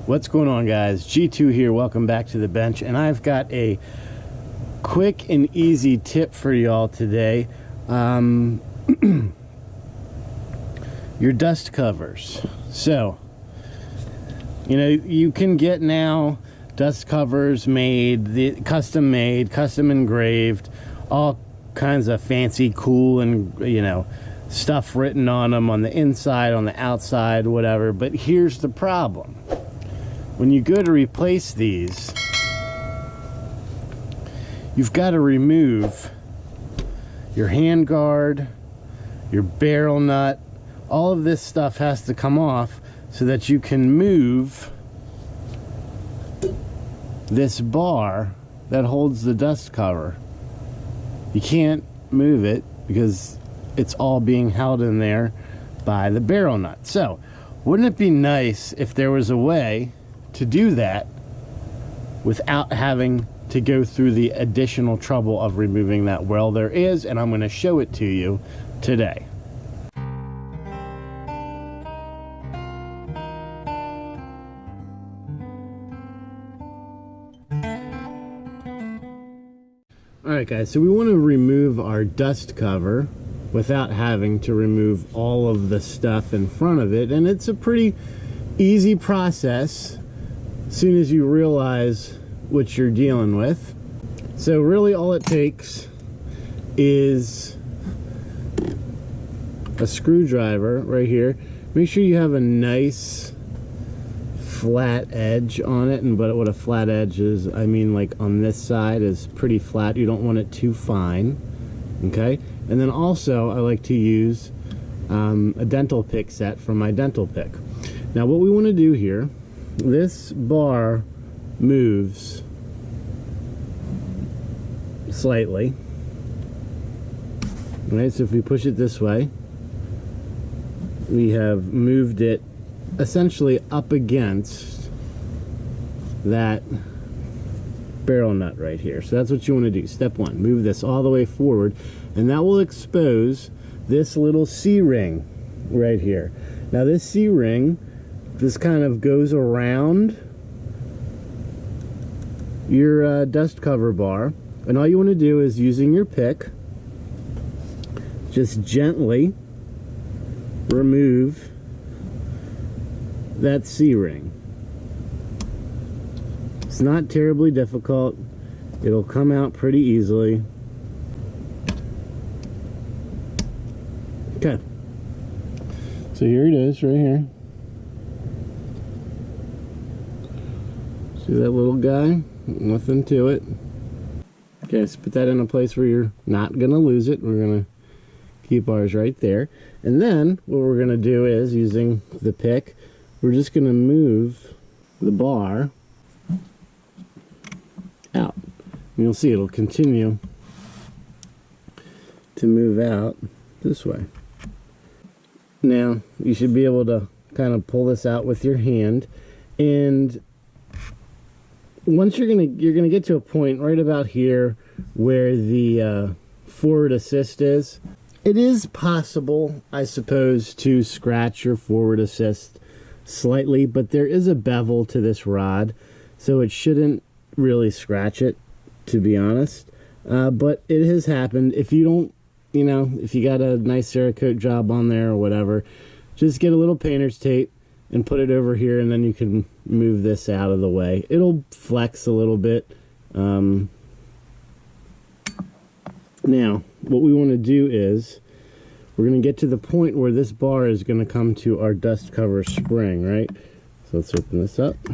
What's going on, guys? G2 here. Welcome back to the bench, and I've got a quick and easy tip for y'all today. Your dust covers. So, you know, you can get now dust covers made, custom made, custom engraved, all kinds of fancy, cool, and, you know, stuff written on them on the inside, on the outside, whatever. But here's the problem. When you go to replace these, you've got to remove your hand guard, your barrel nut. All of this stuff has to come off so that you can move this bar that holds the dust cover. You can't move it because it's all being held in there by the barrel nut. So, wouldn't it be nice if there was a way to do that without having to go through the additional trouble of removing that? Well, there is, and I'm going to show it to you today. Alright guys, so we want to remove our dust cover without having to remove all of the stuff in front of it, and it's a pretty easy process as soon as you realize what you're dealing with. So really all it takes is a screwdriver right here. Make sure you have a nice flat edge on it, and but what a flat edge is, I mean, like on this side is pretty flat. You don't want it too fine. Okay, and then also I like to use a dental pick set from my dental pick. Now what we want to do here, this bar moves slightly. All right, so if we push it this way, we have moved it essentially up against that barrel nut right here. So that's what you want to do. Step one, move this all the way forward, and that will expose this little C-ring right here. Now this C-ring, this kind of goes around your dust cover bar, and all you want to do is, using your pick, just gently remove that C-ring. It's not terribly difficult. It'll come out pretty easily. Okay. So here it is right here. See that little guy? Nothing to it. Okay, so put that in a place where you're not gonna lose it. We're gonna keep ours right there. And then what we're gonna do is, using the pick, we're just going to move the bar out. And you'll see it'll continue to move out this way. Now, you should be able to kind of pull this out with your hand. And once you're going to get to a point right about here where the forward assist is, it is possible, I suppose, to scratch your forward assist slightly, but there is a bevel to this rod, so it shouldn't really scratch it, to be honest. But it has happened. If you don't, you know, if you got a nice Cerakote job on there or whatever, just get a little painter's tape and put it over here, and then you can move this out of the way. It'll flex a little bit. Now, what we want to do is, we're going to get to the point where this bar is going to come to our dust cover spring, right? So let's open this up. So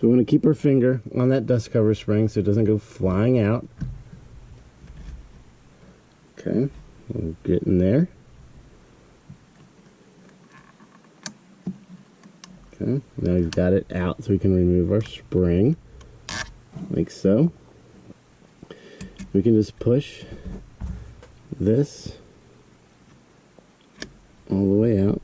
we want to keep our finger on that dust cover spring so it doesn't go flying out. Okay, we'll get in there. Okay, now we've got it out so we can remove our spring, like so. We can just push this all the way out.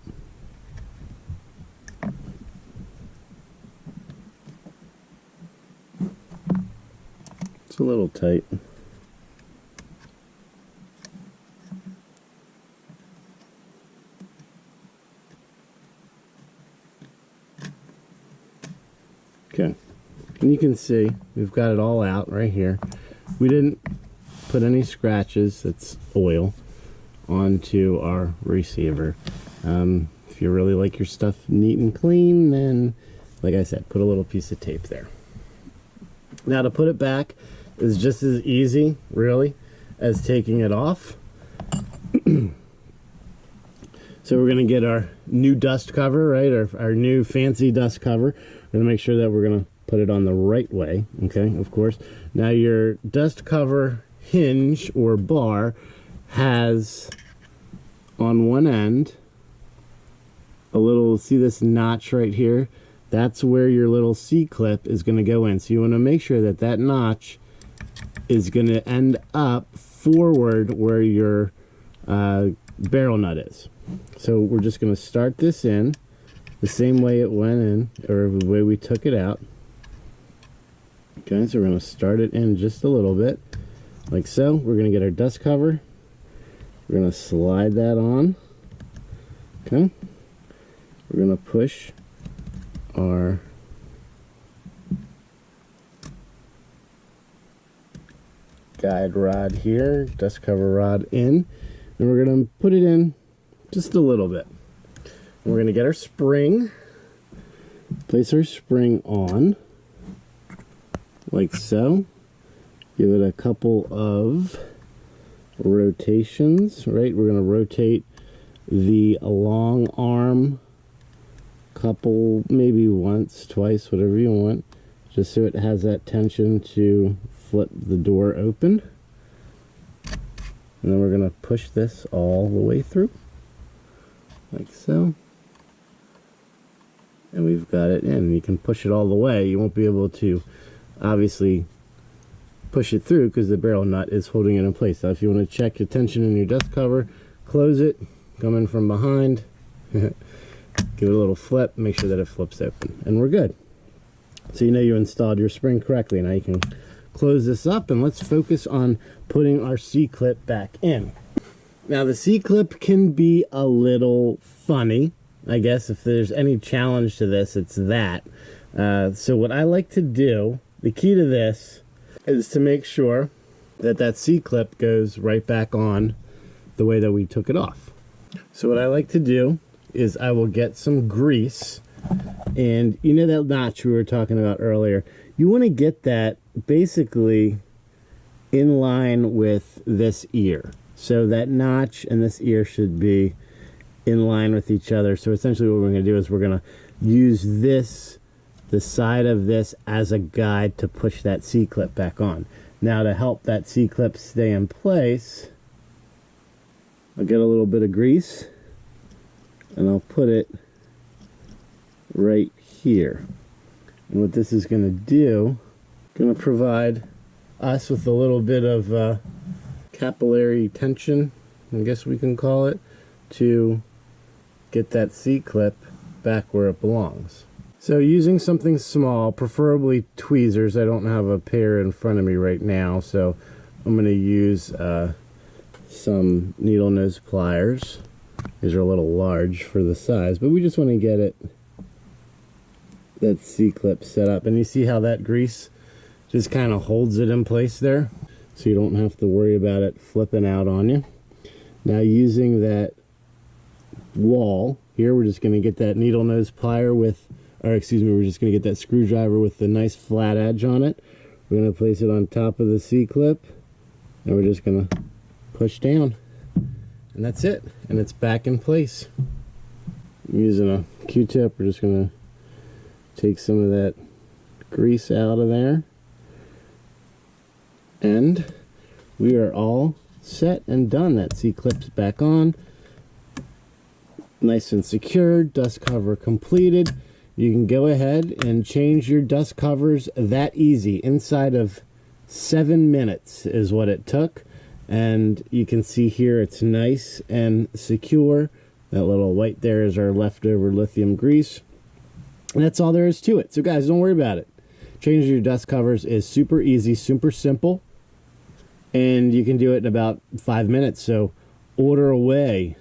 It's a little tight. Okay, and you can see we've got it all out right here. We didn't put any scratches, that's oil, onto our receiver. If you really like your stuff neat and clean, then like I said, put a little piece of tape there. Now to put it back is just as easy, really, as taking it off. So we're going to get our new dust cover, right? Our new fancy dust cover. We're going to make sure that we're going to put it on the right way, okay, of course. Now your dust cover hinge or bar has on one end a little, see this notch right here? That's where your little C-clip is going to go in. So you want to make sure that that notch is going to end up forward where your barrel nut is. So we're just going to start this in the same way it went in, or the way we took it out. Okay, so we're going to start it in just a little bit, like so. We're going to get our dust cover. We're going to slide that on. Okay. We're going to push our guide rod here, dust cover rod in, and we're going to put it in just a little bit. And we're going to get our spring, place our spring on, like so. Give it a couple of rotations, right? We're going to rotate the long arm couple, maybe once, twice, whatever you want, just so it has that tension to flip the door open. And then we're going to push this all the way through, like so. And we've got it in. You can push it all the way. You won't be able to obviously push it through because the barrel nut is holding it in place. Now if you want to check your tension in your dust cover, close it, come in from behind, give it a little flip, make sure that it flips open, and we're good. So you know you installed your spring correctly. Now you can close this up, and let's focus on putting our C-clip back in. Now the C-clip can be a little funny, I guess. If there's any challenge to this, it's that. So what I like to do, the key to this, is to make sure that that C-clip goes right back on the way that we took it off. So what I like to do is I will get some grease, and you know that notch we were talking about earlier, you want to get that basically in line with this ear. So that notch and this ear should be in line with each other. So essentially what we're going to do is we're going to use this, the side of this, as a guide to push that C-clip back on. Now to help that C-clip stay in place, I'll get a little bit of grease and I'll put it right here. And what this is going to do, going to provide us with a little bit of capillary tension, I guess we can call it, to get that C-clip back where it belongs. So using something small, preferably tweezers. I don't have a pair in front of me right now, so I'm going to use some needle nose pliers. These are a little large for the size, but we just want to get it, that C-clip set up. And you see how that grease just kind of holds it in place there, so you don't have to worry about it flipping out on you. Now using that wall here, we're just going to get that needle nose plier with, or excuse me, we're just going to get that screwdriver with the nice flat edge on it. We're going to place it on top of the C-clip, and we're just going to push down, and that's it, and it's back in place. I'm using a Q-tip. We're just going to take some of that grease out of there, and we are all set and done. That C-clip's back on, nice and secure, dust cover completed. You can go ahead and change your dust covers that easy. Inside of 7 minutes is what it took. And you can see here it's nice and secure. That little white there is our leftover lithium grease. And that's all there is to it. So guys, don't worry about it. Changing your dust covers is super easy, super simple. And you can do it in about 5 minutes. So order away.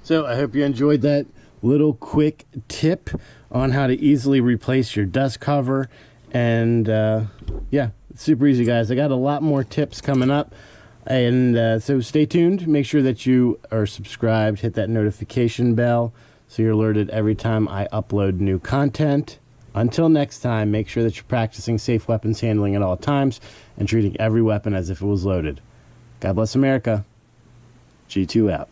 So I hope you enjoyed that little quick tip on how to easily replace your dust cover. And yeah, it's super easy, guys. I got a lot more tips coming up. And so stay tuned. Make sure that you are subscribed. Hit that notification bell so you're alerted every time I upload new content. Until next time, make sure that you're practicing safe weapons handling at all times and treating every weapon as if it was loaded. God bless America. G2 out.